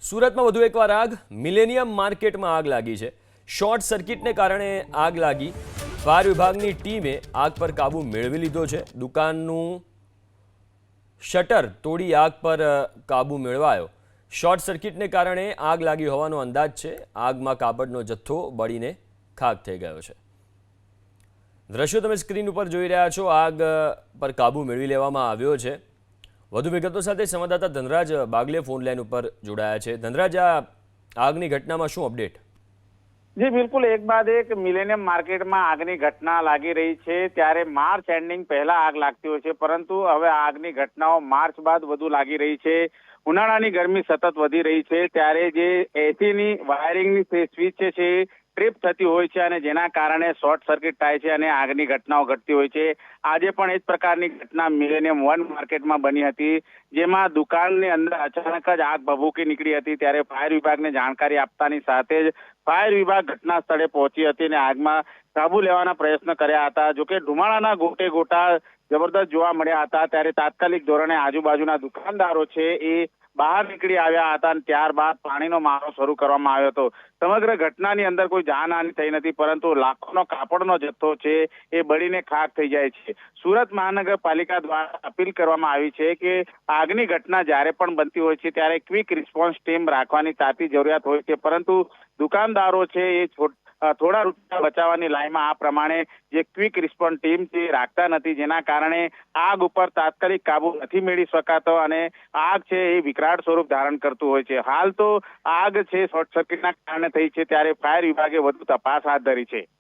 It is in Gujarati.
સુરતમાં વધુ એકવાર આગ. મિલેનિયમ માર્કેટમાં આગ લાગી છે. શોર્ટ સર્કિટને કારણે આગ લાગી. ફાયર વિભાગની ટીમે આગ પર કાબુ મેળવી લીધો છે. દુકાનનું શટર તોડી આગ પર કાબુ મેળવાયો. શોર્ટ સર્કિટને કારણે આગ લાગી હોવાનો અંદાજ છે. આગમાં કાપડનો જથ્થો બળીને ખાખ થઈ ગયો છે. દ્રશ્યો તમે સ્ક્રીન ઉપર જોઈ રહ્યા છો. આગ પર કાબુ મેળવી લેવામાં આવ્યો છે. વધુ વિગતો સાથે સંવાદદાતા ધનરાજ બાગલે ફોન લાઈન ઉપર જોડાયા છે. ધનરાજ, આ આગની ઘટનામાં શું અપડેટ? જી બિલકુલ, એક બાદ એક મિલેનિયમ માર્કેટમાં આગની ઘટના લાગી રહી છે. ત્યારે માર્ચ એન્ડિંગ પહેલા આગ લાગતી હોય છે, પરંતુ હવે આગની ઘટનાઓ માર્ચ બાદ વધુ લાગી રહી છે. ઉનાળાની ગરમી સતત વધી રહી છે, ત્યારે જે એસીની વાયરિંગની સ્વિચ છે ટ્રીપ થતી હોય છે અને જેના કારણે શોર્ટ સર્કિટ થાય છે અને આગની ઘટનાઓ ઘટતી હોય છે. આજે પણ એ જ પ્રકારની ઘટના મિલેનિયમ 1 માર્કેટમાં બની હતી, જેમાં દુકાનની અંદર અચાનક જ આગ ભભૂકી નીકળી હતી. ત્યારે ફાયર વિભાગને જાણકારી આપતાની સાથે જ ફાયર વિભાગ ઘટના સ્થળે પહોંચી હતી અને આગમાં કાબુ લેવાના પ્રયત્ન કર્યા હતા. જોકે ધુમાડાના ગોટે ગોટા જબરદસ્ત જોવા મળ્યા હતા. ત્યારે તાત્કાલિક ધોરણે આજુબાજુના દુકાનદારો છે એ બહાર નીકળી આવ્યા હતા અને ત્યારબાદ પાણીનો મારો શરૂ કરવામાં આવ્યો હતો. સમગ્ર ઘટનાની અંદર કોઈ જાનહાનિ થઈ નથી, પરંતુ લાખોનો કાપડનો જથ્થો છે એ બળીને ખાખ થઈ જાય છે. સુરત મહાનગરપાલિકા દ્વારા અપીલ કરવામાં આવી છે કે આગની ઘટના જ્યારે પણ બનતી હોય છે ત્યારે ક્વિક રિસ્પોન્સ ટીમ રાખવાની તાતી જરૂરિયાત હોય છે, પરંતુ દુકાનદારો છે એ થોડા રૂપિયા બચાવવાની લાઈનમાં આ પ્રમાણે જે ક્વિક રિસ્પોન્સ ટીમ છે રાખતા નથી, જેના કારણે આગ ઉપર તાત્કાલિક કાબુ નથી મેળવી શકાતો અને આગ છે એ વિકરાળ સ્વરૂપ ધારણ કરતું હોય છે. હાલ તો આગ છે શોર્ટ સર્કિટના કારણે થઈ છે, ત્યારે ફાયર વિભાગે વધુ તપાસ હાથ ધરી છે.